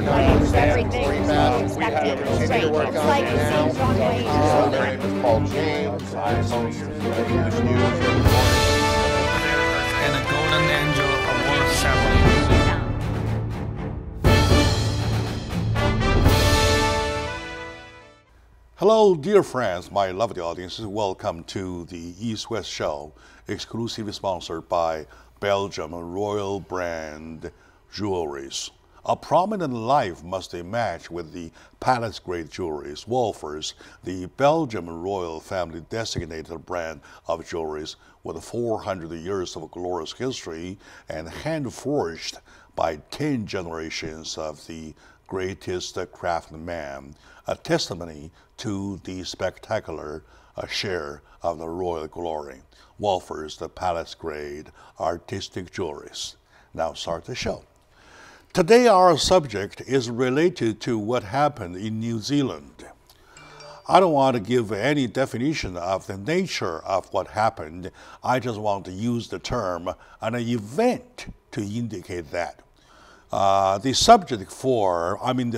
have blames, everything is expected. It's like seeing John Wayne. My name is Paul James. I host English News every morning. And a Golden Angel Award ceremony. Hello, dear friends, my lovely audience. Welcome to the East-West Show, exclusively sponsored by Belgium Royal Brand Jewelries. A prominent life must be matched with the palace-grade jewelries. Wolfers, the Belgium royal family designated brand of jewelries with 400 years of glorious history and hand-forged by 10 generations of the greatest craftsman, a testimony to the spectacular share of the royal glory. Wolfers, the palace-grade artistic jewelries. Now start the show. Today our subject is related to what happened in New Zealand. I don't want to give any definition of the nature of what happened. I just want to use the term an event to indicate that. The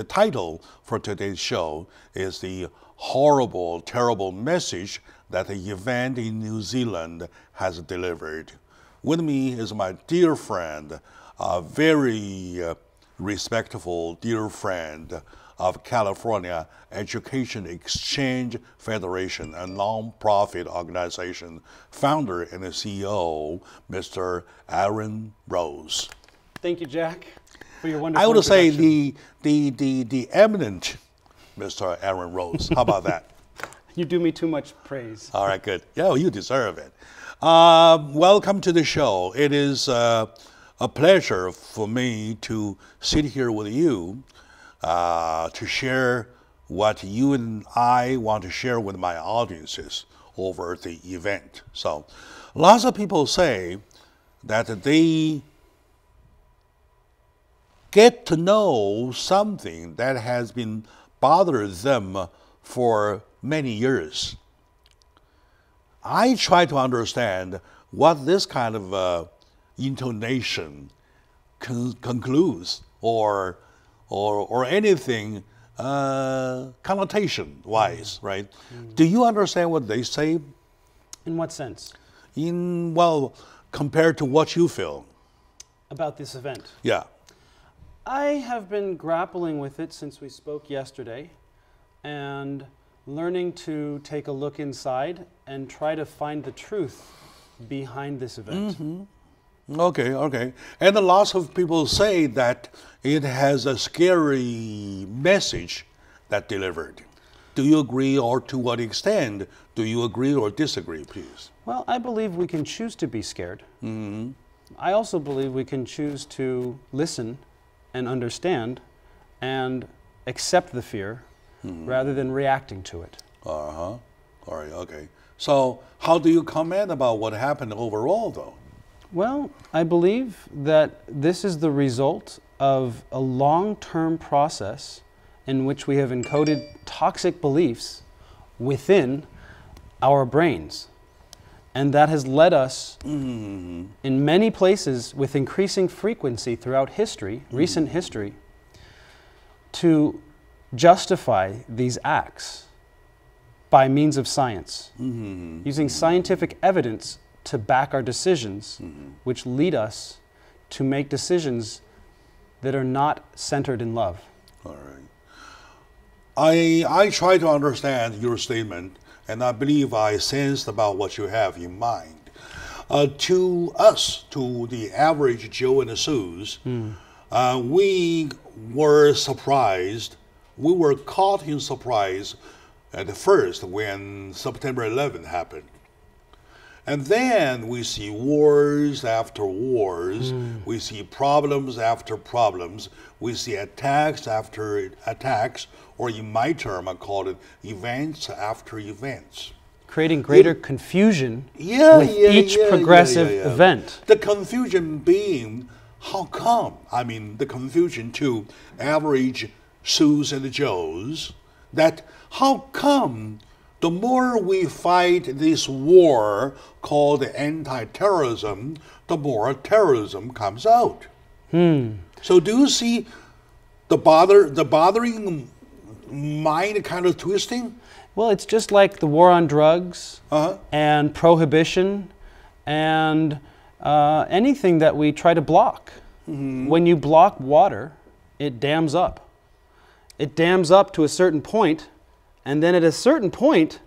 title for today's show is the horrible, terrible message that the event in New Zealand has delivered. With me is my dear friend, a very respectful dear friend of California Education Exchange Federation, a non-profit organization, founder and CEO, Mr. Aaron Rose. Thank you, Jack, for your wonderful I would say introduction. the eminent Mr. Aaron Rose. How about that? You do me too much praise. All right, good. Yeah, well, you deserve it. Welcome to the show. It is a pleasure for me to sit here with you to share what you and I want to share with my audiences over the event. So, lots of people say that they get to know something that has been bothering them for many years. I try to understand what this kind of intonation concludes or anything connotation-wise, right? Do you understand what they say? In what sense? Compared to what you feel. About this event? Yeah. I have been grappling with it since we spoke yesterday and learning to take a look inside and try to find the truth behind this event. Mm-hmm. Okay. And lots of people say that it has a scary message that delivered. Do you agree, or to what extent do you agree or disagree, please? Well, I believe we can choose to be scared. Mm-hmm. I also believe we can choose to listen and understand and accept the fear rather than reacting to it. All right, okay. So how do you comment about what happened overall, though? Well, I believe that this is the result of a long-term process in which we have encoded toxic beliefs within our brains. And that has led us, in many places, with increasing frequency throughout history, recent history, to justify these acts by means of science, using scientific evidence to back our decisions, which lead us to make decisions that are not centered in love. All right. I try to understand your statement, and I believe I sensed about what you have in mind. To us, to the average Joe and Suze, we were surprised. We were caught in surprise at first when September 11th happened. And then we see wars after wars. We see problems after problems. We see attacks after attacks, or in my term, I call it events after events. Creating greater confusion with each progressive event. The confusion being, how come? I mean, the confusion to average Sues and Joes, that how come the more we fight this war called anti-terrorism, the more terrorism comes out. So do you see The bothering mind kind of twisting? Well, it's just like the war on drugs and prohibition and anything that we try to block. When you block water, it dams up. It dams up to a certain point, and then at a certain point,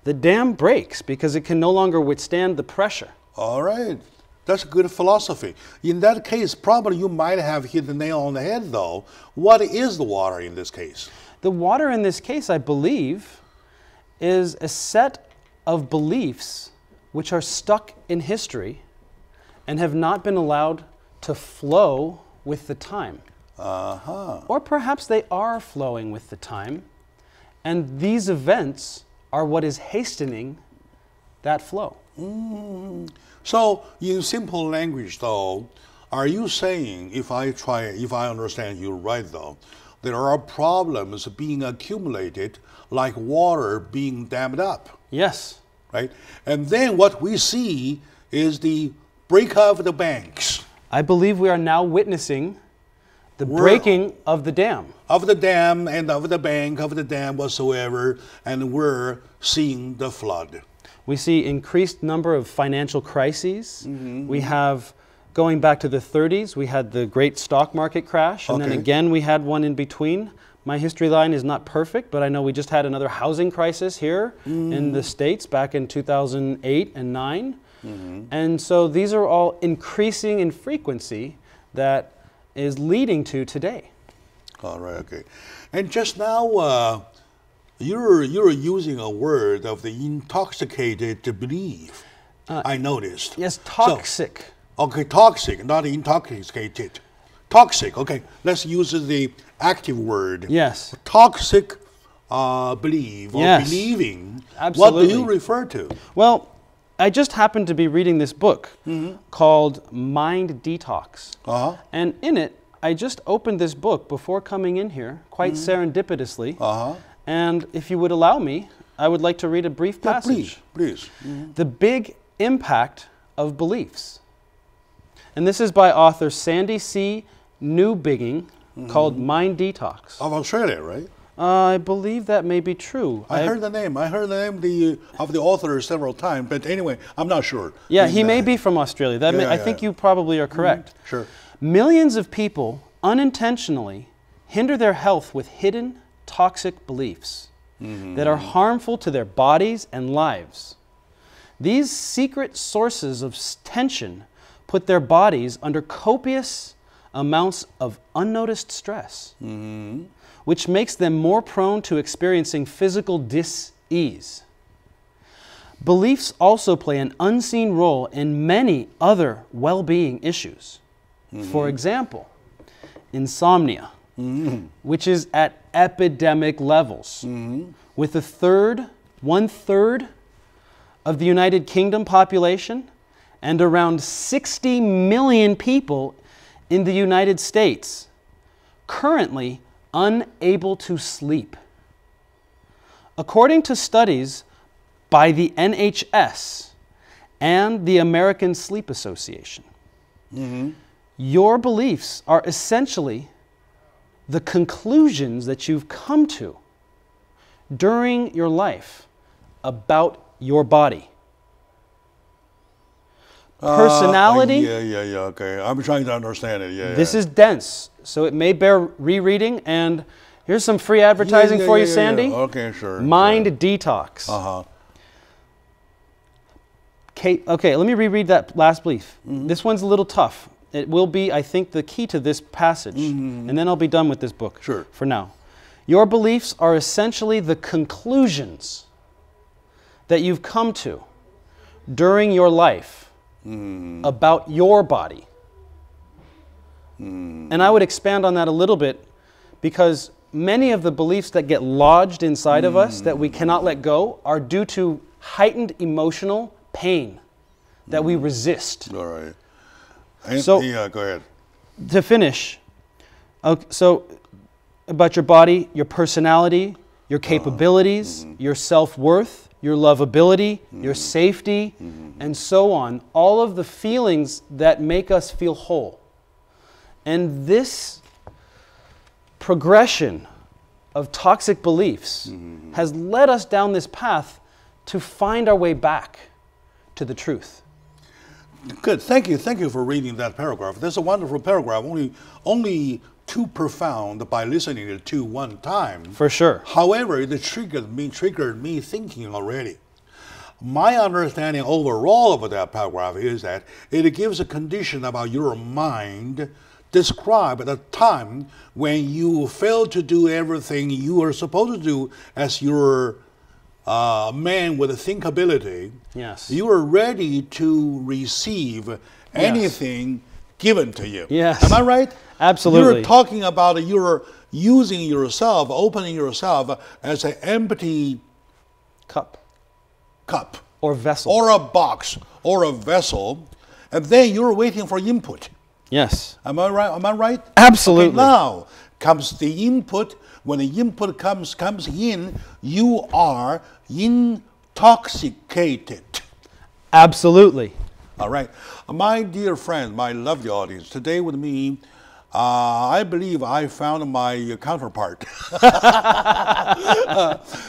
the dam breaks because it can no longer withstand the pressure. All right. That's a good philosophy. In that case, probably you might have hit the nail on the head, though. What is the water in this case? The water in this case, I believe, is a set of beliefs which are stuck in history and have not been allowed to flow with the time. Or perhaps they are flowing with the time, and these events are what is hastening that flow. So, in simple language, though, are you saying, if I understand you right, though, there are problems being accumulated like water being dammed up? Yes. Right? And then what we see is the break of the banks. I believe we are now witnessing the breaking of the dam. Of the dam and of the bank, of the dam whatsoever, and we're seeing the flood. We see increased number of financial crises. We have, going back to the 30s, we had the great stock market crash, and then again we had one in between. My history line is not perfect, but I know we just had another housing crisis here in the States back in 2008 and 9. And so these are all increasing in frequency that is leading to today. All right, okay. And just now, you're using a word of the intoxicated belief. I noticed. Yes, toxic. So, okay, toxic, not intoxicated. Toxic. Okay, let's use the active word. Yes. Toxic belief or believing. Absolutely. What do you refer to? Well, I just happened to be reading this book called Mind Detox. And in it, I just opened this book before coming in here, quite serendipitously. And if you would allow me, I would like to read a brief passage. Please. The Big Impact of Beliefs. And this is by author Sandy C. Newbigging, called Mind Detox. Of Australia, right? I believe that may be true. I heard the name. I heard the name of the author several times, but anyway, I'm not sure. Yeah, he may be from Australia. I think you probably are correct. Sure. Millions of people unintentionally hinder their health with hidden toxic beliefs that are harmful to their bodies and lives. These secret sources of tension put their bodies under copious amounts of unnoticed stress, which makes them more prone to experiencing physical dis-ease. Beliefs also play an unseen role in many other well-being issues. For example, insomnia, which is at epidemic levels, with one-third of the United Kingdom population and around 60 million people in the United States currently unable to sleep. According to studies by the NHS and the American Sleep Association, your beliefs are essentially the conclusions that you've come to during your life about your body. Personality. Okay. I'm trying to understand it. This is dense, so it may bear rereading. And here's some free advertising for you, Sandy. Okay, sure. Mind Detox. Okay, let me reread that last belief. This one's a little tough. It will be, I think, the key to this passage. And then I'll be done with this book for now. Your beliefs are essentially the conclusions that you've come to during your life about your body. And I would expand on that a little bit, because many of the beliefs that get lodged inside of us that we cannot let go are due to heightened emotional pain that we resist. All right. So, go ahead. To finish, so about your body, your personality, your capabilities, your self-worth, your lovability, your safety, and so on. All of the feelings that make us feel whole. And this progression of toxic beliefs has led us down this path to find our way back to the truth. Good. Thank you. Thank you for reading that paragraph. That's a wonderful paragraph. Only too profound by listening it to one time. For sure. However, it triggered me thinking already. My understanding overall of that paragraph is that it gives a condition about your mind describe the time when you fail to do everything you are supposed to do as your man with a thinkability. Yes. You are ready to receive anything given to you. Yes. Am I right? Absolutely. You're talking about you're using yourself, opening yourself as an empty Cup. or vessel. or a box or a vessel, and then you're waiting for input. Yes. Am I right? Am I right? Absolutely. Okay, now comes the input. When the input comes in, you are intoxicated. Absolutely. All right. My dear friend, my lovely audience, today with me, I believe I found my counterpart.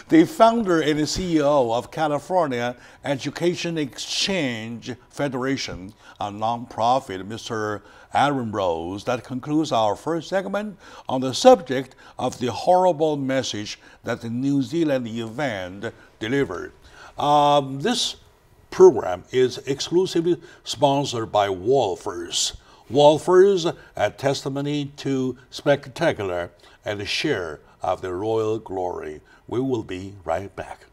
The founder and the CEO of California Education Exchange Federation, a nonprofit, Mr. Aaron Rose. That concludes our first segment on the subject of the horrible message that the New Zealand event delivered. This program is exclusively sponsored by Wolfers. Wolfers, a testimony to spectacular and a share of the royal glory. We will be right back.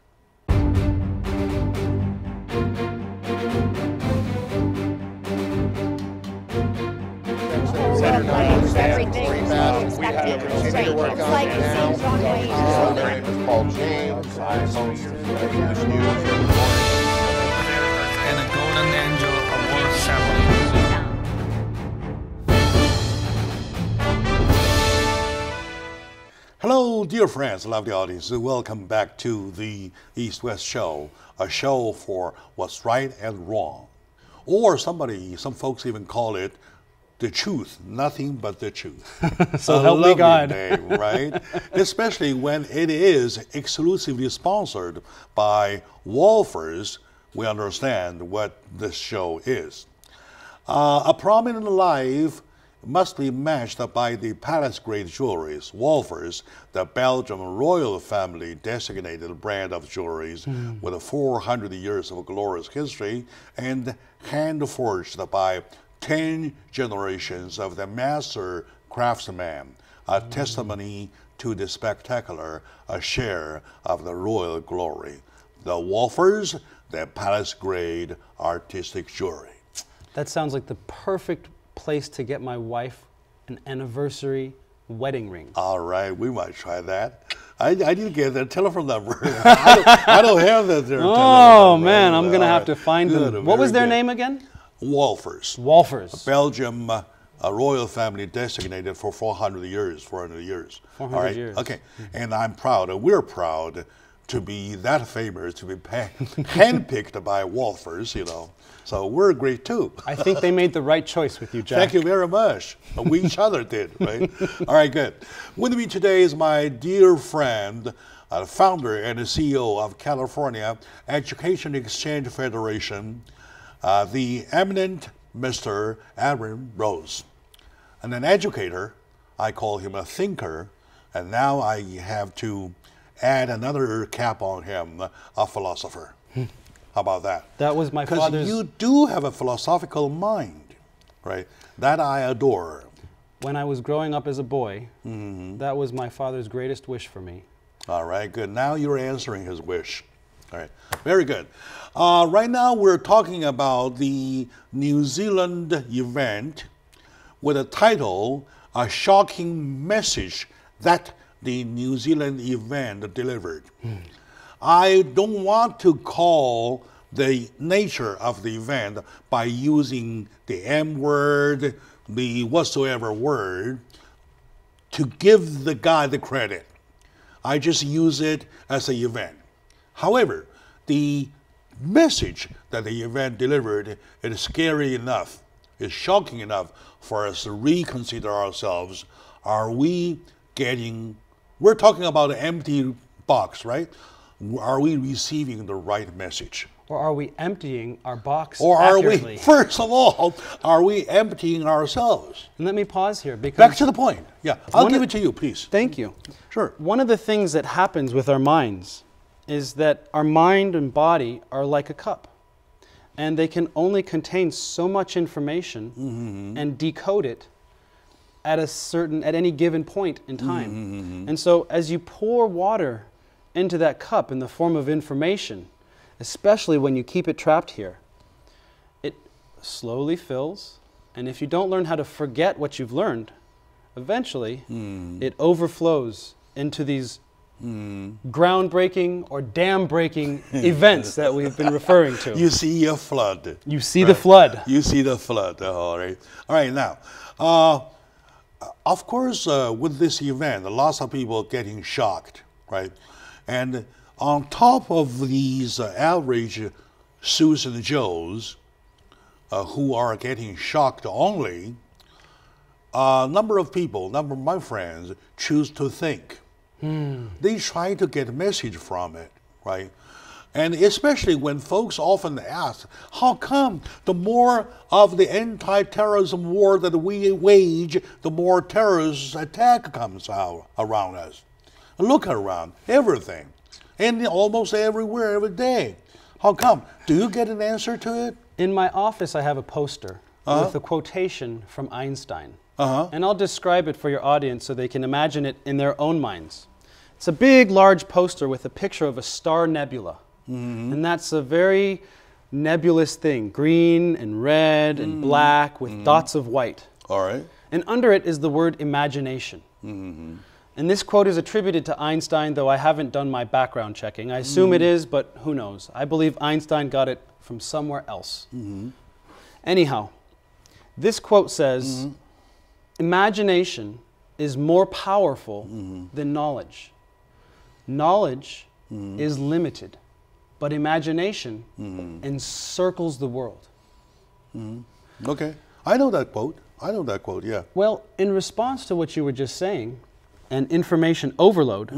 Everything is unexpected, strange. It's like the same genre My name is Paul James. I'm host of this news. And a golden angel award ceremony. Hello, dear friends, lovely audience. Welcome back to the East-West Show, a show for what's right and wrong. Or some folks even call it the truth, nothing but the truth. So help me God. Name, right? Especially when it is exclusively sponsored by Wolfers, we understand what this show is. A prominent life must be matched by the palace-grade jewelries. Wolfers, the Belgian royal family designated brand of jewelries with 400 years of glorious history and hand-forged by 10 generations of the master craftsman, a testimony to the spectacular, a share of the royal glory. The Wolfers, the palace-grade artistic jewelry. That sounds like the perfect place to get my wife an anniversary wedding ring. All right, we might try that. I didn't get their telephone number. I don't have their telephone number. Oh man, I'm gonna have to find Good, them. What was their good. name again? Wolfers. Wolfers. Belgium, a royal family designated for 400 years. 400 years. 400 All right? years. Okay, and I'm proud, we're proud to be that famous, to be handpicked by Wolfers, you know. So we're great too. I think they made the right choice with you, Jack. Thank you very much. We each other did, right? All right, good. With me today is my dear friend, founder and the CEO of California Education Exchange Federation, the eminent Mr. Aaron Rose. And an educator, I call him a thinker, and now I have to add another cap on him, a philosopher. How about that? That was my father's... Because you do have a philosophical mind, right? That I adore. When I was growing up as a boy, that was my father's greatest wish for me. All right, good. Now you're answering his wish. All right, very good. Right now we're talking about the New Zealand event with a title, A Shocking Message That the New Zealand Event Delivered. I don't want to call the nature of the event by using the M word, the whatsoever word, to give the guy the credit. I just use it as an event. However, the message that the event delivered is scary enough, is shocking enough for us to reconsider ourselves. Are we we're talking about an empty box, right? Are we receiving the right message? Or are we emptying our box Or are accurately? we, first of all, are we emptying ourselves? And let me pause here because Back to the point. Yeah, I'll One give of- it to you, please. Thank you. Sure. One of the things that happens with our minds is that our mind and body are like a cup. And they can only contain so much information and decode it at any given point in time. And so as you pour water into that cup in the form of information, especially when you keep it trapped here, it slowly fills. And if you don't learn how to forget what you've learned, eventually it overflows into these groundbreaking or dam-breaking events that we've been referring to. You see a flood. You see the flood. You see the flood. All right. All right. Now, of course, with this event, lots of people getting shocked, right? And on top of these average Sues and Joes who are getting shocked only, a number of my friends choose to think. They try to get a message from it, right? And especially when folks often ask, how come the more of the anti-terrorism war that we wage, the more terrorist attack comes out around us? Look around, everything, and almost everywhere, every day. How come? Do you get an answer to it? In my office, I have a poster with a quotation from Einstein. And I'll describe it for your audience so they can imagine it in their own minds. It's a big, large poster with a picture of a star nebula. And that's a very nebulous thing, green and red and black with dots of white. All right. And under it is the word imagination. And this quote is attributed to Einstein, though I haven't done my background checking. I assume it is, but who knows? I believe Einstein got it from somewhere else. Anyhow, this quote says, imagination is more powerful than knowledge. Knowledge is limited, but imagination encircles the world. Okay. I know that quote. Yeah. Well, in response to what you were just saying, and information overload,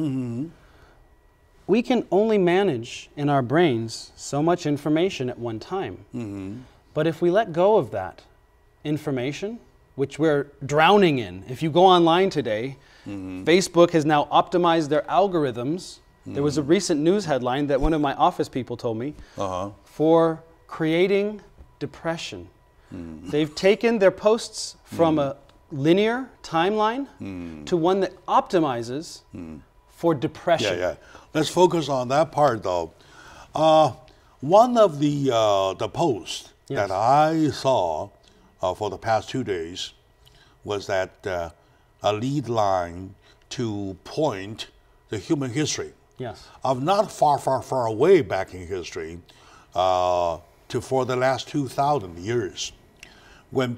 we can only manage in our brains so much information at one time. But if we let go of that information, which we're drowning in, if you go online today, Facebook has now optimized their algorithms. There was a recent news headline that one of my office people told me for creating depression. They've taken their posts from a linear timeline to one that optimizes for depression. Yeah. Let's focus on that part, though. One of the posts that I saw for the past 2 days was that a lead line to point the human history of not far away back in history for the last 2,000 years. When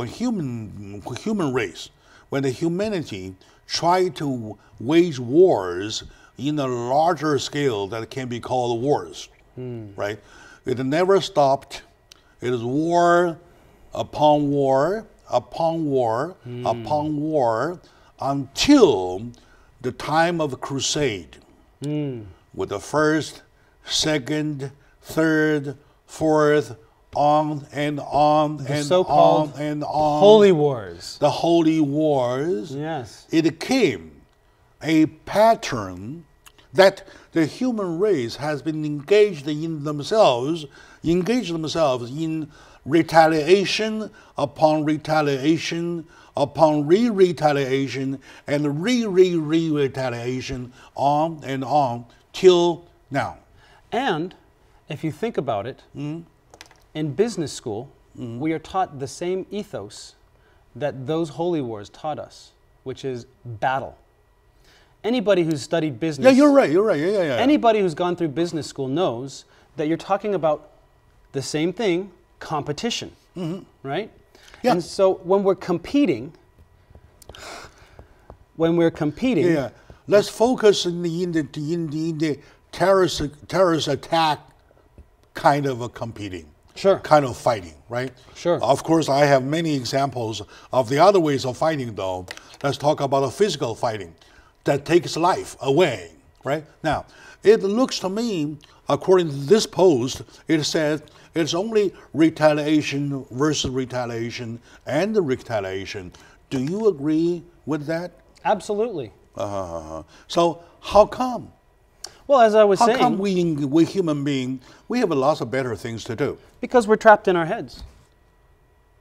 human race, when the humanity tried to wage wars in a larger scale that can be called wars, right? It never stopped. It is war upon war, upon war, upon war, until the time of crusade, with the first, second, third, fourth, on and on The and so-called on and on. Holy Wars. The Holy Wars. Yes. It became a pattern that the human race has been engaged themselves in retaliation upon retaliation upon re-retaliation and re-retaliation on till now. And if you think about it, in business school, we are taught the same ethos that those holy wars taught us, which is battle. Anybody who's studied business... Yeah, you're right. Yeah. Anybody who's gone through business school knows that you're talking about the same thing, competition, right? Yeah. And so when we're competing... Yeah. Let's focus in the terrorist attack kind of a competing. Sure. Kind of fighting, right? Sure. Of course, I have many examples of the other ways of fighting, though. Let's talk about a physical fighting. that takes life away, right? Now, it looks to me, according to this post, it says it's only retaliation versus retaliation and the retaliation. Do you agree with that? Absolutely. So how come? Well, as I was How saying, come we human beings, we have lots of better things to do? because we're trapped in our heads.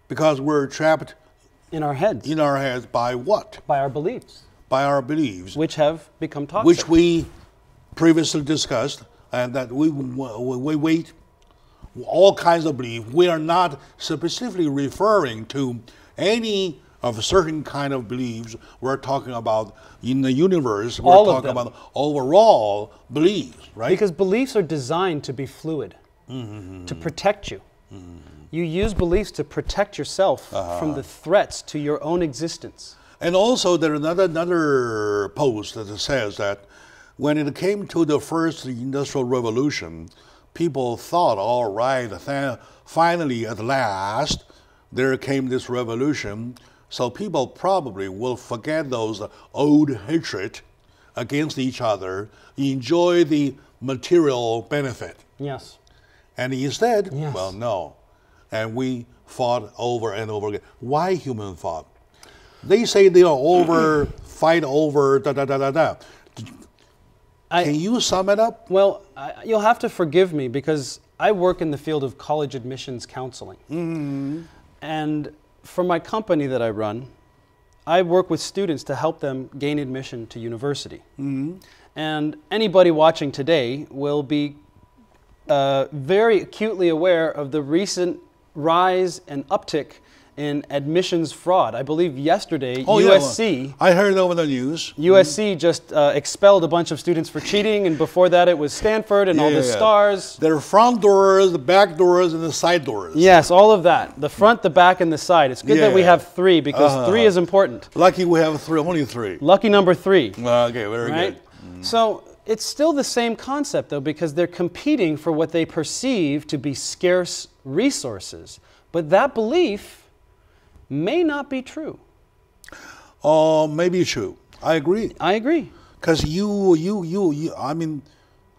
Because we're trapped In our heads. in our heads by what? By our beliefs, By our beliefs, which have become toxic. which we previously discussed, and that we wait all kinds of belief. We are not specifically referring to any of certain kind of beliefs. We're talking about in the universe. We're All of talking them. about overall beliefs, right? Because beliefs are designed to be fluid, to protect you. You use beliefs to protect yourself from the threats to your own existence. And also, there's another post that says that when it came to the first industrial revolution, people thought, all right, finally, at last, there came this revolution. So people probably will forget those old hatred against each other, enjoy the material benefit. Yes. And instead, Yes. well, no. And we fought over and over again. Why human fought? They say they are fight over, da da da da da. Can you sum it up? Well, you'll have to forgive me because I work in the field of college admissions counseling. And for my company that I run, I work with students to help them gain admission to university. And anybody watching today will be very acutely aware of the recent rise and uptick in admissions fraud. I believe yesterday, USC... I heard over the news. USC just expelled a bunch of students for cheating, and before that it was Stanford and all the stars. There are front doors, the back doors, and the side doors. Yes, all of that. The front, the back, and the side. It's good that we have three because three is important. Lucky we have only three. Lucky number three. Okay, very Right? good. So it's still the same concept though, because they're competing for what they perceive to be scarce resources. But that belief may not be true. Maybe true. I agree. I agree. Because I mean,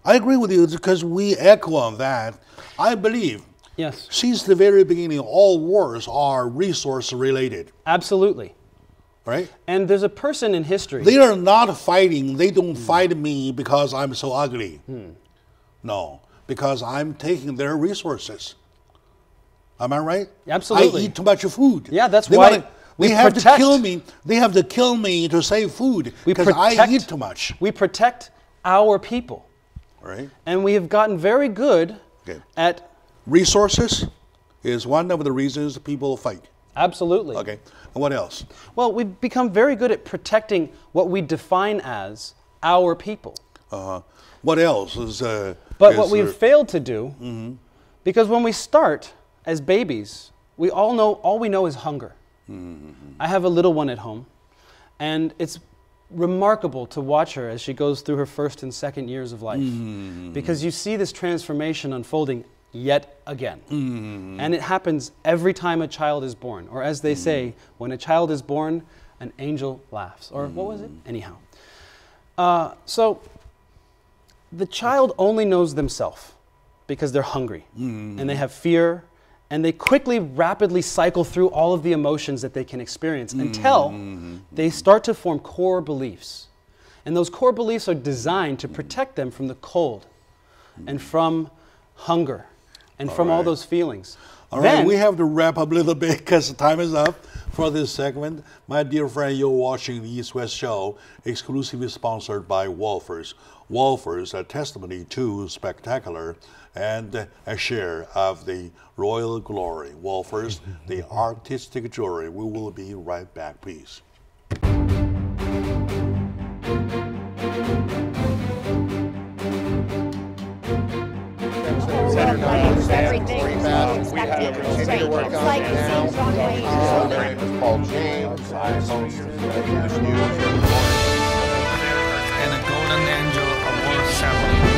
I agree with you because we echo on that. I believe Yes. since the very beginning, all wars are resource related, Absolutely. right? And there's a person in history. They are not fighting. They don't fight me because I'm so ugly. No, because I'm taking their resources. Am I right? Absolutely. I eat too much food. Yeah, that's they why we they have to protect. kill me. They have to kill me to save food We because I protect- eat too much. We protect our people. Right? And we have gotten very good Okay. at... Resources is one of the reasons people fight. Absolutely. Okay. And what else? Well, we've become very good at protecting what we define as our people. What else is? But what we've failed to do, because when we start as babies, all we know is hunger. I have a little one at home, and it's remarkable to watch her as she goes through her first and second years of life, because you see this transformation unfolding yet again. And it happens every time a child is born, or as they say, when a child is born, an angel laughs, or what was it? Anyhow. So the child only knows themselves because they're hungry and they have fear, and they quickly, rapidly cycle through all of the emotions that they can experience until they start to form core beliefs. And those core beliefs are designed to protect them from the cold and from hunger and from all those feelings. All right, we have to wrap up a little bit because time is up for this segment. My dear friend, you're watching the East West Show, exclusively sponsored by Wolfers. Wolfers, a testimony to spectacular and a share of the royal glory. Wolfers, the artistic jewelry. We will be right back, please. Everything We is have expected to continue straight. to work It's on like it now. seems wrong way. My name is Paul James. I'm host of the news. and a golden angel award ceremony.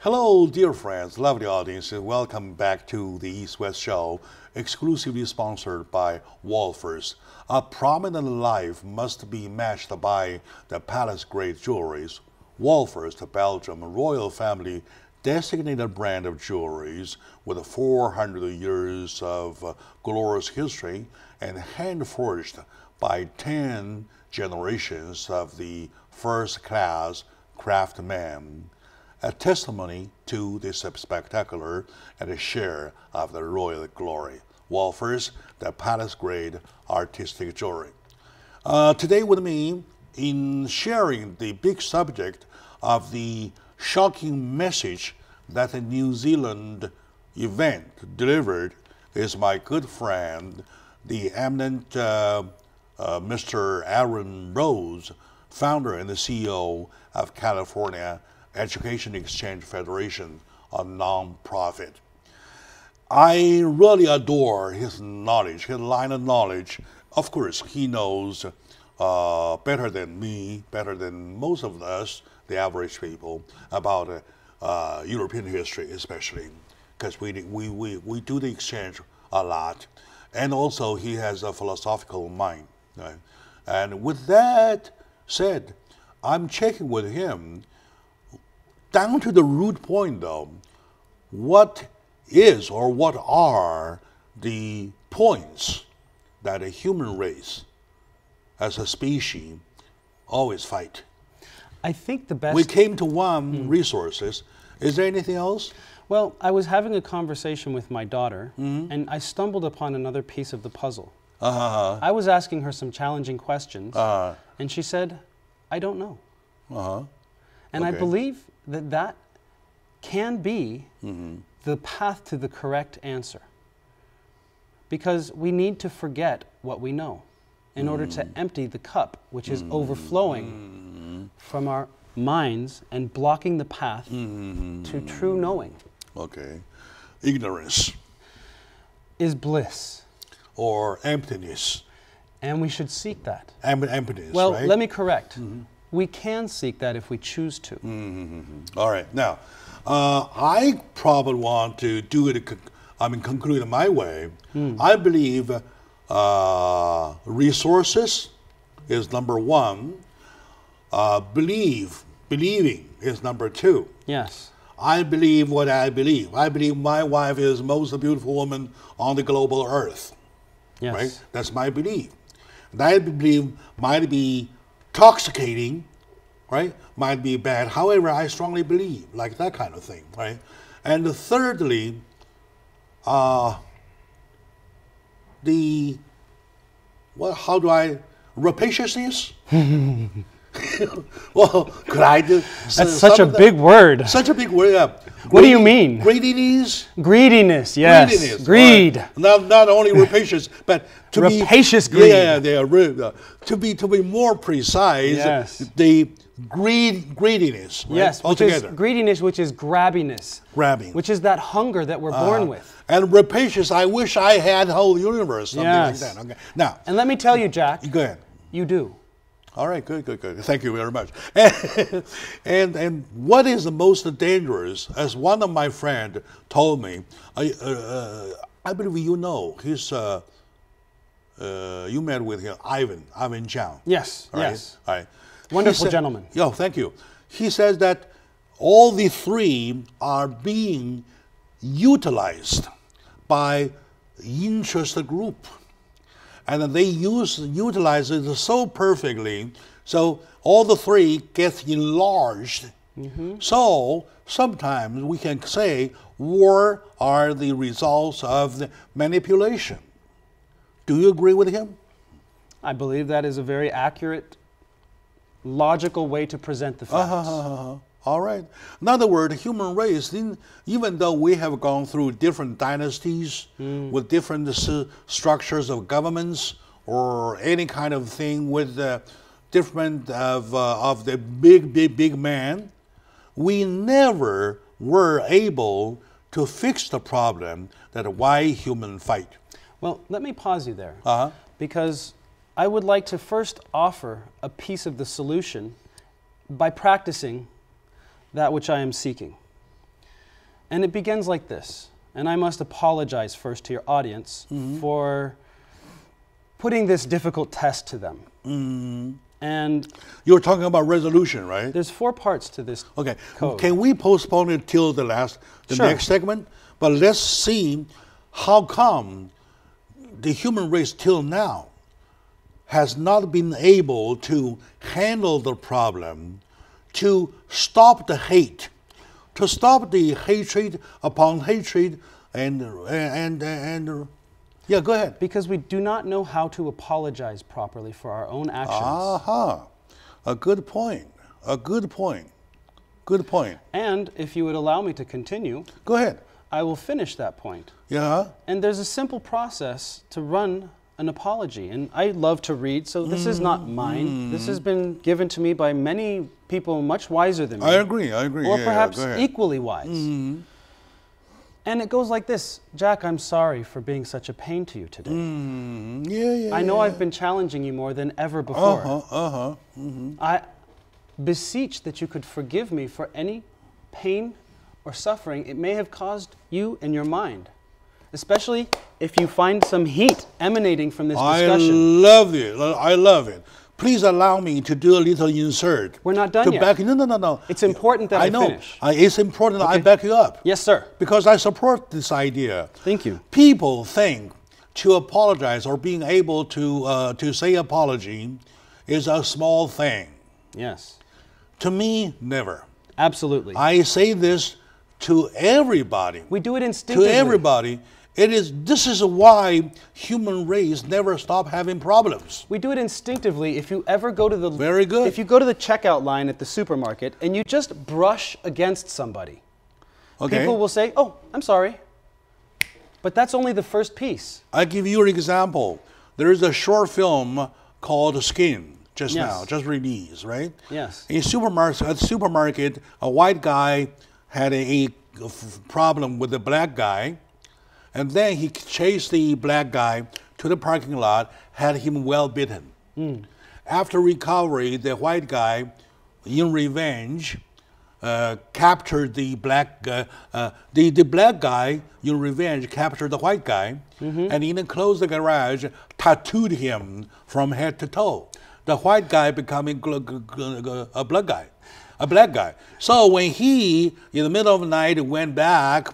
Hello, dear friends, lovely audience, and welcome back to the East-West Show, exclusively sponsored by Wolfers. A prominent life must be matched by the palace-grade jewelries. Wolfers, the Belgium royal family designated brand of jewelries with 400 years of glorious history and hand-forged by 10 generations of the first-class craftsmen. A testimony to this spectacular and a share of the royal glory. Wolfers, the palace-grade artistic jewelry. Today with me in sharing the big subject of the shocking message that the New Zealand event delivered is my good friend, the eminent Mr. Aaron Rose, founder and the CEO of California Education Exchange Federation, a non-profit. I really adore his knowledge, his line of knowledge. Of course, he knows better than me, better than most of us, the average people, about European history especially, because we do the exchange a lot. And also he has a philosophical mind. Right? And with that said, I'm checking with him down to the root point though, what is or what are the points that a human race as a species always fight? I think the best... We came to one resources. Is there anything else? Well, I was having a conversation with my daughter, and I stumbled upon another piece of the puzzle. I was asking her some challenging questions, and she said, I don't know. And I believe that that can be the path to the correct answer. Because we need to forget what we know in order to empty the cup, which is overflowing from our minds and blocking the path to true knowing. Okay. Ignorance. Is bliss. Or emptiness. And we should seek that. Emptiness, well, right? let me correct. We can seek that if we choose to. All right. Now, I probably want to do it, conclude it my way. I believe resources is number one. Believing is number two. Yes. I believe what I believe. I believe my wife is the most beautiful woman on the global earth. Yes. Right? That's my belief. That belief might be intoxicating, right? Might be bad. However, I strongly believe, like that kind of thing, right? And thirdly, rapaciousness? Well, could I do? That's such a big word. Such a big word, yeah. What do you mean? Greediness? Greediness, yes. Greediness, greed. Right. Not only rapacious, but to rapacious be... greed. Yeah, to be more precise, yes. The greediness, right? Yes, altogether. Greediness, which is grabbiness. Grabbing. Which is that hunger that we're born with. And rapacious, I wish I had the whole universe, something like that. Okay. Now, and let me tell you, Jack. Go ahead. You do. All right, good. Thank you very much. And what is the most dangerous, as one of my friends told me, I believe you know, he's, you met with him, Ivan Chang. Yes, right? yes. All right. Wonderful gentleman. Yeah, thank you. He says that all the three are being utilized by interest group. And they utilize it so perfectly, so all the three get enlarged. So sometimes we can say war are the results of the manipulation. Do you agree with him? I believe that is a very accurate, logical way to present the facts. All right. In other words, the human race, even though we have gone through different dynasties with different structures of governments or any kind of thing with different of the big man, we never were able to fix the problem that why humans fight. Well, let me pause you there because I would like to first offer a piece of the solution by practicing that which I am seeking. And it begins like this. And I must apologize first to your audience for putting this difficult test to them. And You're talking about resolution, right? there's 4 parts to this Okay. code. Can we postpone it till the Sure. next segment? But let's see how come the human race till now has not been able to handle the problem, to stop the hate, to stop the hatred upon hatred, and yeah, go ahead. Because we do not know how to apologize properly for our own actions. A good point. A good point. Good point. And if you would allow me to continue, Go ahead. I will finish that point. Yeah. And there's a simple process to run an apology. And I love to read, so this is not mine. This has been given to me by many people much wiser than me. I agree. Or Yeah, perhaps go ahead. equally wise. And it goes like this. Jack, I'm sorry for being such a pain to you today. Yeah. I know I've been challenging you more than ever before. I beseech that you could forgive me for any pain or suffering it may have caused you in your mind, especially if you find some heat emanating from this discussion. I love it. Please allow me to do a little insert. We're not done to yet. No. It's important that I know. finish. It's important that I Okay. back you up. Yes, sir. Because I support this idea. Thank you. People think to apologize or being able to say apology is a small thing. Yes, To me, never. absolutely. I say this to everybody. We do it To instinctively. everybody. This is why human race never stop having problems. We do it instinctively. If you ever go to the Very good. If you go to the checkout line at the supermarket and you just brush against somebody, Okay. people will say, "Oh, I'm sorry," but that's only the first piece. I give you an example. There is a short film called Skin just Yes. now, just released, right? Yes. At the supermarket, a white guy had a problem with the black guy, and then he chased the black guy to the parking lot, had him well bitten. After recovery, the white guy, in revenge, captured the black the black guy in revenge captured the white guy and in a closed garage tattooed him from head to toe. The white guy becoming a black guy. So when he in the middle of the night went back,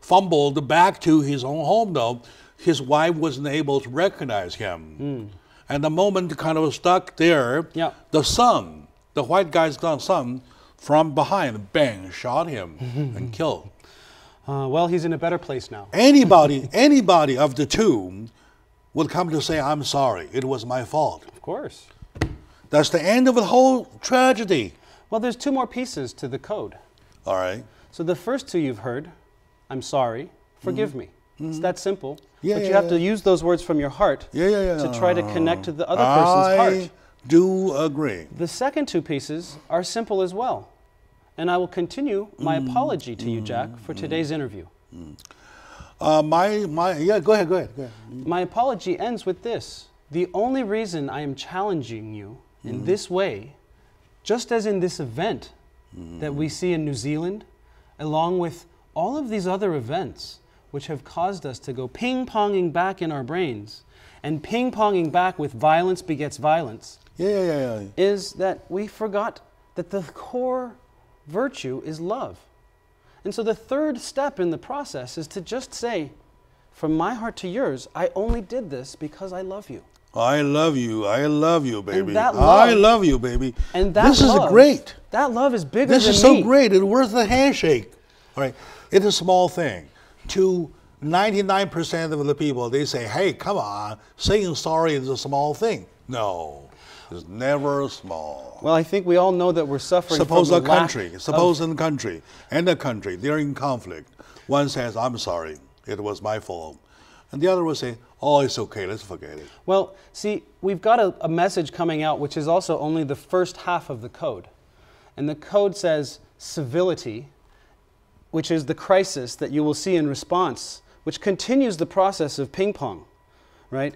fumbled back to his own home though, his wife wasn't able to recognize him. And the moment kind of stuck there, Yeah. the son, the white guy's son, from behind, bang, shot him and killed. Well, he's in a better place now. Anybody of the two would come to say, I'm sorry, it was my fault. Of course. That's the end of the whole tragedy. Well, there's 2 more pieces to the code. All right. So the first 2 you've heard, I'm sorry, forgive me. It's that simple. Yeah, but you yeah, have yeah. to use those words from your heart Yeah. to try to connect to the other person's heart. I do agree. The second 2 pieces are simple as well. And I will continue my apology to you, Jack, for today's interview. Go ahead. My apology ends with this. The only reason I am challenging you in this way, just as in this event that we see in New Zealand, along with all of these other events which have caused us to go ping-ponging back in our brains, and ping-ponging back with violence begets violence, Yeah. is that we forgot that the core virtue is love. And so the third step in the process is to just say, from my heart to yours, I only did this because I love you. I love you, baby. that love- I love you, baby. And that this love, is great. That love is bigger This than is so me. great. It's worth a handshake. All right. It's a small thing. To 99% of the people, they say, hey, come on, saying sorry is a small thing. No, it's never small. Well, I think we all know that we're suffering Suppose from a the lack country, of- and a country, they're in conflict. One says, I'm sorry, it was my fault. And the other will say, oh, it's okay, let's forget it. Well, see, we've got a message coming out which is also only the first half of the code. And the code says civility, which is the crisis that you will see in response, which continues the process of ping pong, right?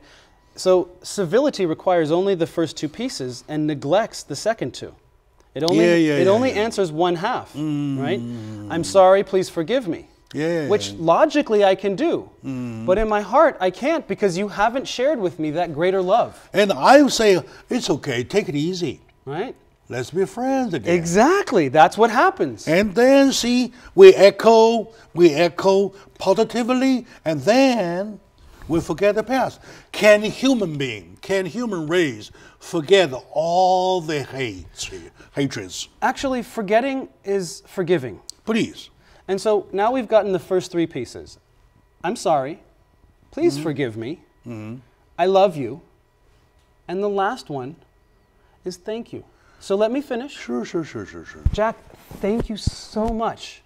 So civility requires only the first 2 pieces and neglects the second 2. It only answers one half, right? I'm sorry, please forgive me. Which logically I can do. But in my heart, I can't because you haven't shared with me that greater love. And I would say, it's okay, take it easy. Right? Let's be friends again. Exactly. That's what happens. And then, see, we echo positively, and then we forget the past. Can human race forget all the hatreds? Actually, forgetting is forgiving. Please. And so now we've gotten the first three pieces. I'm sorry. Please forgive me. I love you. And the last one is thank you. So let me finish. Sure. Jack, thank you so much.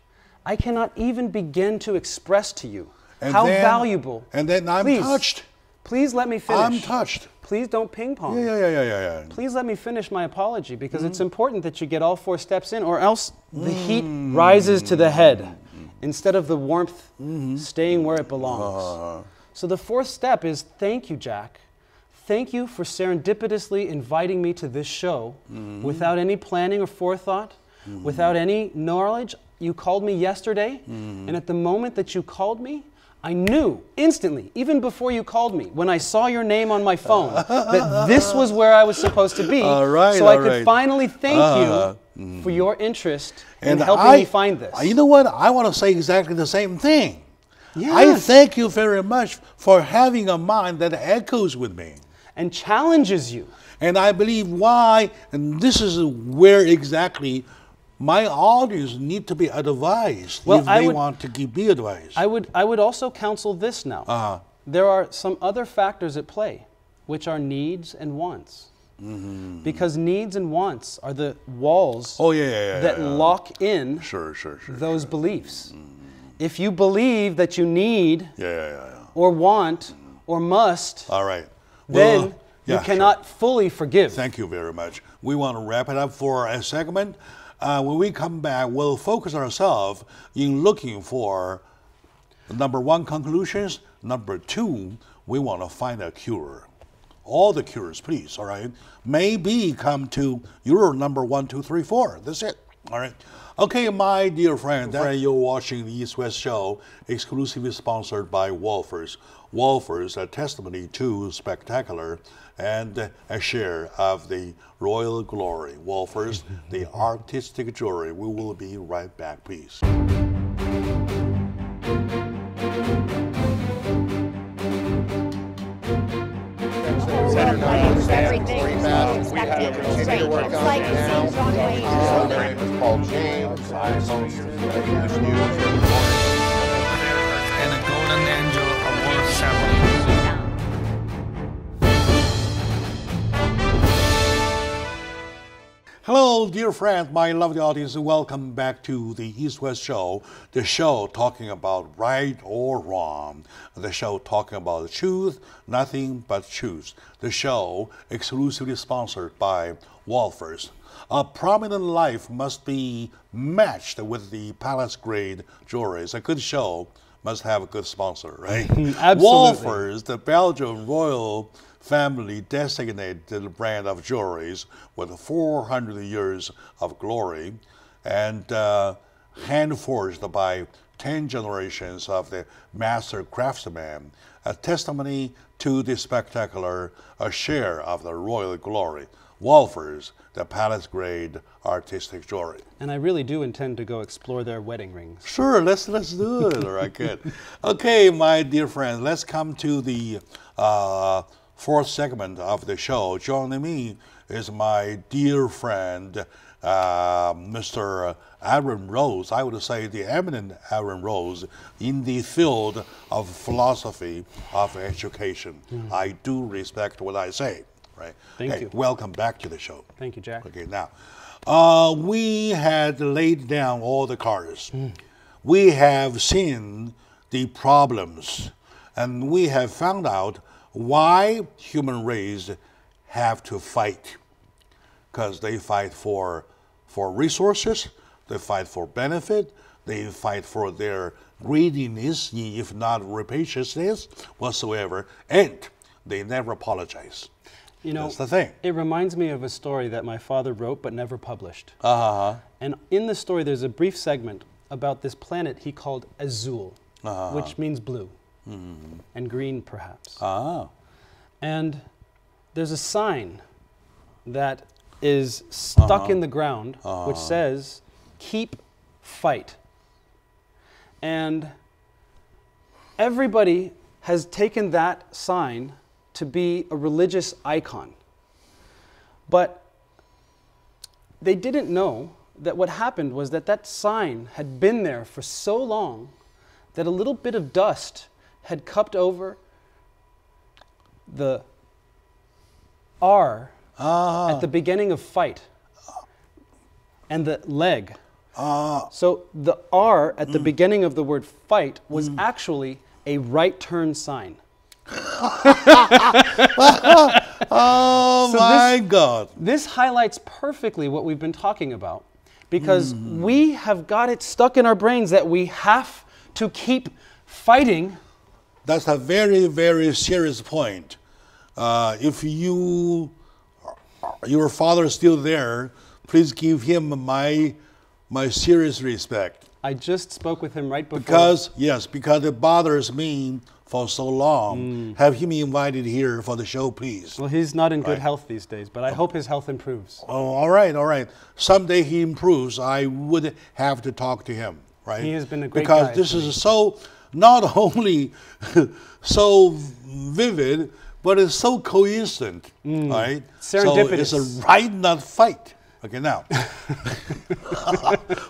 I cannot even begin to express to you how valuable. And then I'm touched. Please let me finish. I'm touched. Please don't ping pong. Yeah. Please let me finish my apology because it's important that you get all 4 steps in or else the heat rises to the head instead of the warmth staying where it belongs. So the 4th step is thank you, Jack. Thank you for serendipitously inviting me to this show without any planning or forethought, without any knowledge. You called me yesterday, and at the moment that you called me, I knew instantly, even before you called me, when I saw your name on my phone, that this was where I was supposed to be, so I could finally thank you for your interest in helping me find this. You know what? I want to say exactly the same thing. Yes. I thank you very much for having a mind that echoes with me. And challenges you. And I believe why, and this is where exactly my audience need to be advised if they want to be advised. I would also counsel this now. There are some other factors at play, which are needs and wants. Because needs and wants are the walls that lock in those beliefs. If you believe that you need or want or must, then you cannot fully forgive. Thank you very much. We want to wrap it up for a segment. When we come back, we'll focus ourselves in looking for number 1, conclusions. Number 2, we want to find a cure. All the cures, please, all right? Maybe come to your number 1, 2, 3, 4. That's it, all right? Okay, my dear friend, you're watching the East West Show, exclusively sponsored by Wolfers. Wolfers, a testimony to spectacular and a share of the royal glory. Wolfers, the artistic jewelry. We will be right back, please. Everything expected and straight. It's like seeing John Wayne. My name is Paul James. I host this news report. And a golden angel award ceremony. Hello, dear friends, my lovely audience. Welcome back to the East West Show, the show talking about right or wrong, the show talking about the truth, nothing but truth, the show exclusively sponsored by Wolfers. A prominent life must be matched with the palace-grade jewelry. A good show must have a good sponsor, right? Absolutely. Wolfers, the Belgian royal family designated the brand of jewelries with 400 years of glory and hand-forged by 10 generations of the master craftsmen, a testimony to the spectacular share of the royal glory. Wolfers, the palace-grade artistic jewelry. And I really do intend to go explore their wedding rings. Sure, let's do it. All right, good. Okay, my dear friends, let's come to the 4th segment of the show. Joining me is my dear friend, Mr. Aaron Rose. I would say the eminent Aaron Rose in the field of philosophy of education. I do respect what I say, right? Thank you. Welcome back to the show. Thank you, Jack. Okay, now, we had laid down all the cards. We have seen the problems, and we have found out why human race have to fight. Because they fight for resources, they fight for benefit, they fight for their greediness, if not rapaciousness whatsoever, and they never apologize. You know, That's the thing. It reminds me of a story that my father wrote but never published. Uh-huh. And in the story, there's a brief segment about this planet he called Azul, which means blue, and green perhaps. Ah. And there's a sign that is stuck in the ground, which says, "Keep fight." And everybody has taken that sign to be a religious icon. But they didn't know that what happened was that that sign had been there for so long that a little bit of dust had cupped over the R at the beginning of fight and the leg. So the R at the beginning of the word fight was actually a right turn sign. Oh So my God. This highlights perfectly what we've been talking about, because we have got it stuck in our brains that we have to keep fighting. That's a very, very serious point. If your father is still there, please give him my serious respect. I just spoke with him right before. Because it bothers me for so long. Have him invited here for the show, please. Well, he's not in good health these days, but I hope his health improves. Oh, all right. Someday he improves, I would have to talk to him, right? He has been a great because guy this for me. is so not only so vivid, but it's so coincident, right? Serendipitous. So it's a right nut fight. Okay, now,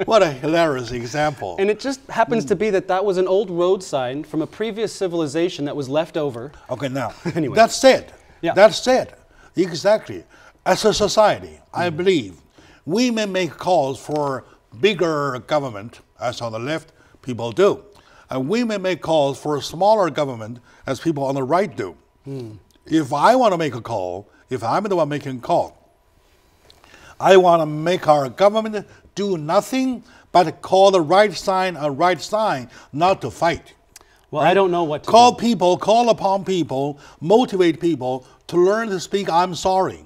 what a hilarious example. And it just happens to be that that was an old road sign from a previous civilization that was left over. Okay, now, Anyway. that said, Yeah. exactly, as a society, I believe we may make calls for bigger government, as on the left people do, and we may make calls for a smaller government, as people on the right do. If I want to make a call, if I'm the one making a call, I want to make our government do nothing but call the right sign a right sign, not to fight. Well, I don't know what to Call do. people, call upon people, motivate people to learn to speak "I'm sorry,"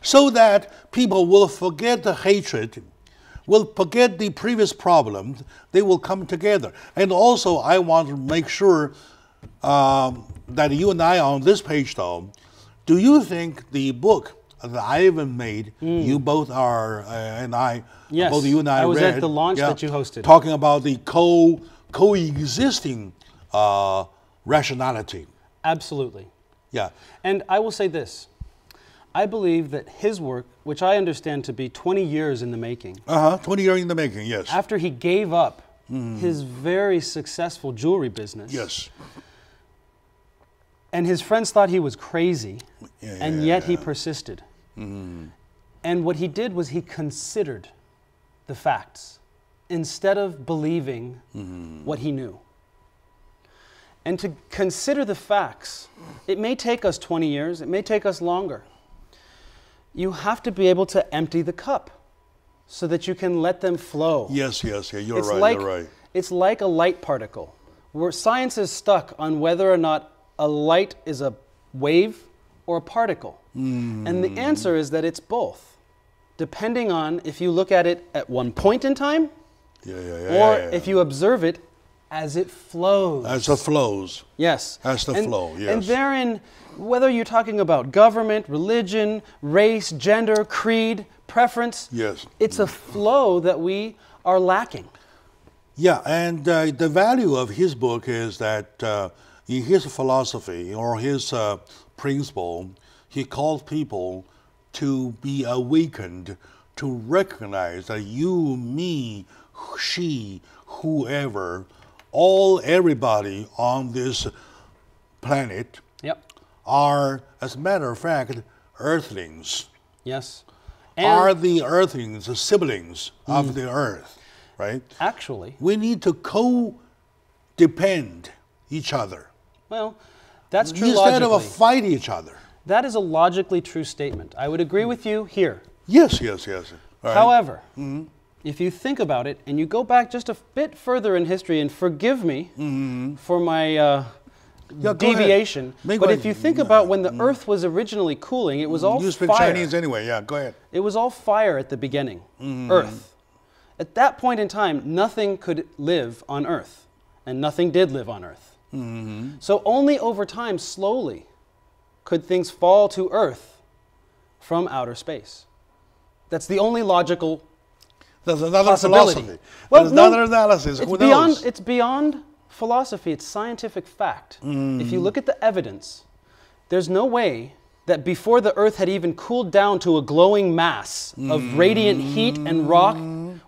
so that people will forget the hatred, will forget the previous problems, they will come together. And also, I want to make sure that you and I on this page, though, do you think the book that I even made, you both are, and I, Yes, both you and I was read, at the launch that you hosted. talking about the coexisting rationality. Absolutely. Yeah. And I will say this. I believe that his work, which I understand to be 20 years in the making, 20 years in the making, yes. after he gave up his very successful jewelry business, Yes. and his friends thought he was crazy, and yet he persisted. And what he did was he considered the facts instead of believing what he knew. And to consider the facts, it may take us 20 years, it may take us longer. You have to be able to empty the cup so that you can let them flow. Yes, you're It's right, you're right. It's like a light particle, where science is stuck on whether or not a light is a wave or a particle. And the answer is that it's both, depending on if you look at it at one point in time, or if you observe it as it flows. As it flows. Yes. As the flow, yes. And therein, whether you're talking about government, religion, race, gender, creed, preference, Yes. it's a flow that we are lacking. Yeah, and the value of his book is that in his philosophy or his principle, he calls people to be awakened, to recognize that you, me, she, whoever, everybody on this planet are, as a matter of fact, earthlings. Yes. Are the earthlings, the siblings of the earth, right? Actually, We need to co-depend each other well, that's true instead logically. of fight each other. That is a logically true statement. I would agree with you here. Yes. Right. However, if you think about it and you go back just a bit further in history, and forgive me for my Yeah, go deviation. ahead. Make But my- if you think about when the Earth was originally cooling, it was all You speak fire. Chinese anyway. Yeah, go ahead. It was all fire at the beginning, Earth. At that point in time, nothing could live on Earth, and nothing did live on Earth. So only over time, slowly, could things fall to Earth from outer space. That's the only logical There's another possibility. philosophy. Well, There's no, another analysis. It's Who beyond, knows? it's beyond philosophy. It's scientific fact. If you look at the evidence, there's no way that before the Earth had even cooled down to a glowing mass of radiant heat and rock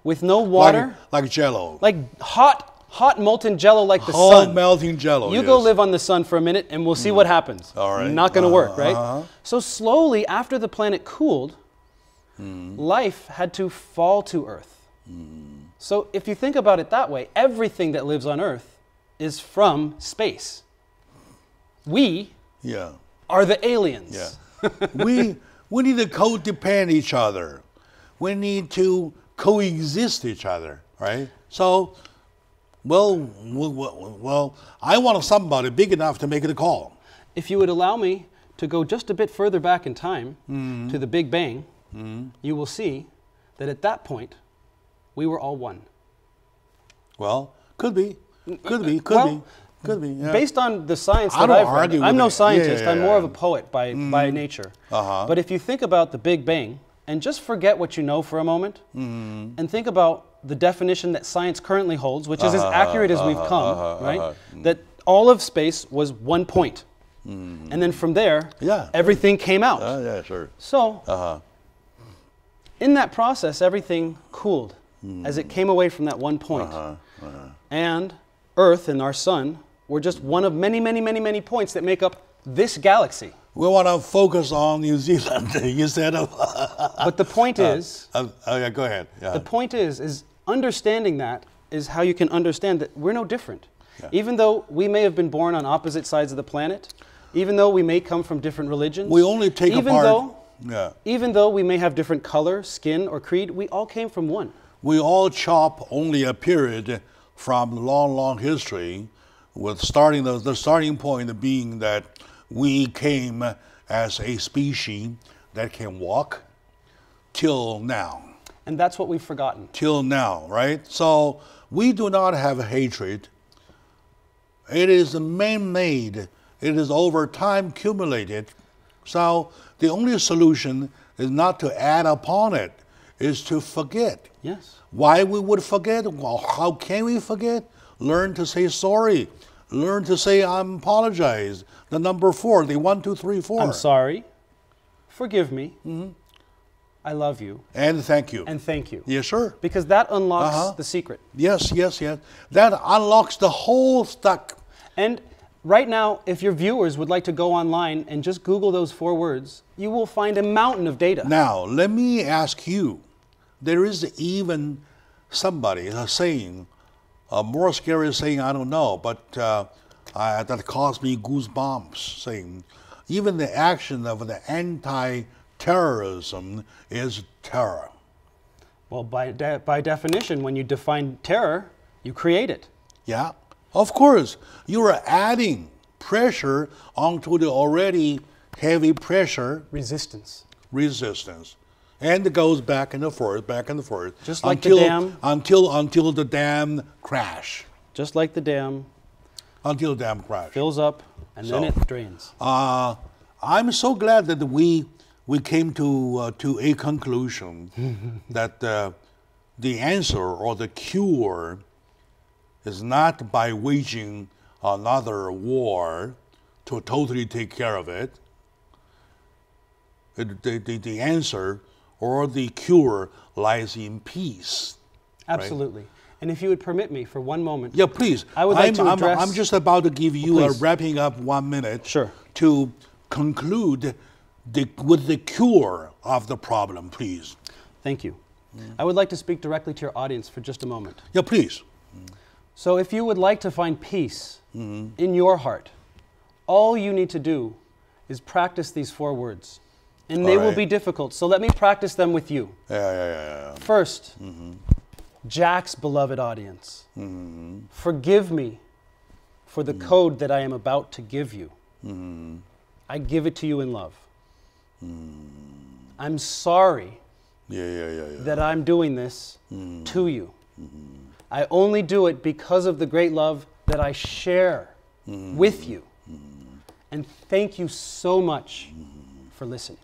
with no water, Like Jello. like hot molten jello like the Hot sun. melting Jello. You yes. go live on the sun for a minute and we'll see what happens. All right. Not going to work, right? So slowly, after the planet cooled, life had to fall to Earth. So if you think about it that way, everything that lives on Earth is from space. We Yeah. are the aliens. Yeah. we need to codepend each other. We need to coexist each other, right? So, well, I want somebody big enough to make the call. If you would allow me to go just a bit further back in time to the Big Bang, you will see that at that point, we were all one. Well, could be. Could be. Yeah. Based on the science I that don't I've read, argue I'm with no it. scientist, Yeah, I'm more yeah. of a poet by nature. But if you think about the Big Bang, and just forget what you know for a moment, and think about the definition that science currently holds, which is as accurate as we've come, right? That all of space was one point. And then from there, everything came out. Yeah, sure. So, in that process, everything cooled as it came away from that one point. And Earth and our sun were just one of many, many, many, many points that make up this galaxy. We want to focus on New Zealand instead of. But the point is, yeah, go ahead. Yeah. the point is understanding that is how you can understand that we're no different. Even though we may have been born on opposite sides of the planet, even though we may come from different religions, We only take apart. even though we may have different color, skin, or creed, we all came from one. We all chop only a period from long, long history, with the starting point being that we came as a species that can walk till now. And that's what we've forgotten. Till now, right? So we do not have hatred. It is man-made. It is over time accumulated. So the only solution is not to add upon it, is to forget. Yes. Why we would forget? Well, how can we forget? Learn to say sorry. Learn to say I'm apologize. The number 4, the 1, 2, 3, 4. I'm sorry. Forgive me. I love you. And thank you. And thank you. Yes, sir. Because that unlocks the secret. Yes. That unlocks the whole stack. And right now, if your viewers would like to go online and just Google those 4 words, you will find a mountain of data. Now, let me ask you. There is even somebody saying, a more scary saying, I don't know, but that caused me goosebumps, saying, even the action of the anti-terrorism is terror. Well, by definition, when you define terror, you create it. Yeah, of course. You are adding pressure onto the already heavy pressure. Resistance. And it goes back and forth. Just like the dam. Until the dam crash. Just like the dam. Until the dam crash. Fills up and then it drains. I'm so glad that we came to a conclusion that the answer or the cure is not by waging another war to totally take care of it. The answer or the cure lies in peace. Absolutely. Right? And if you would permit me for one moment. Yeah, please. I would like to address... I'm just about to give you a wrapping up 1 minute. Sure. To conclude with the cure of the problem, please. Thank you. I would like to speak directly to your audience for just a moment. Yeah, please. So if you would like to find peace in your heart, all you need to do is practice these 4 words. And they will be difficult, so let me practice them with you. Yeah. First, Jack's beloved audience, forgive me for the code that I am about to give you. I give it to you in love. I'm sorry that I'm doing this to you. I only do it because of the great love that I share with you. And thank you so much for listening.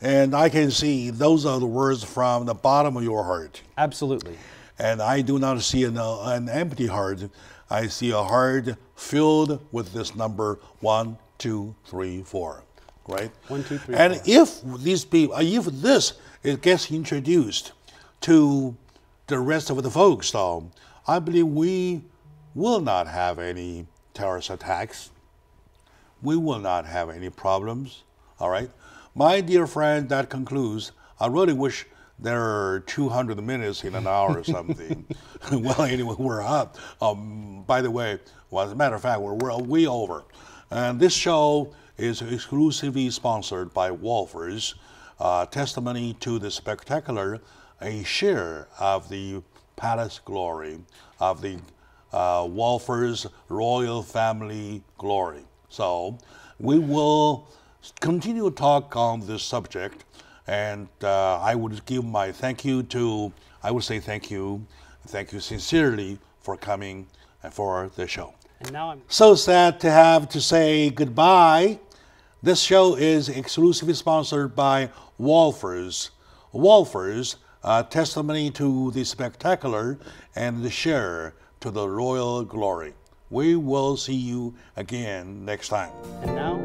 And I can see those are the words from the bottom of your heart. Absolutely. And I do not see an empty heart. I see a heart filled with this number 1, 2, 3, 4. Right? 1, 2, 3, and 4. if these people, if this it gets introduced to the rest of the folks, though, I believe we will not have any terrorist attacks. We will not have any problems. All right, my dear friend, that concludes. I really wish there are 200 minutes in an hour or something. Well, anyway, we're up. By the way, well, as a matter of fact, we're way over. And this show is exclusively sponsored by Wolfers, testimony to the spectacular, a share of the palace glory, of the Wolfers royal family glory. So we will continue to talk on this subject, and I would give my thank you to, I would say thank you sincerely for coming and for the show. And now I'm so sad to have to say goodbye. This show is exclusively sponsored by Wolfers. Wolfers, testimony to the spectacular and the share to the royal glory. We will see you again next time. And now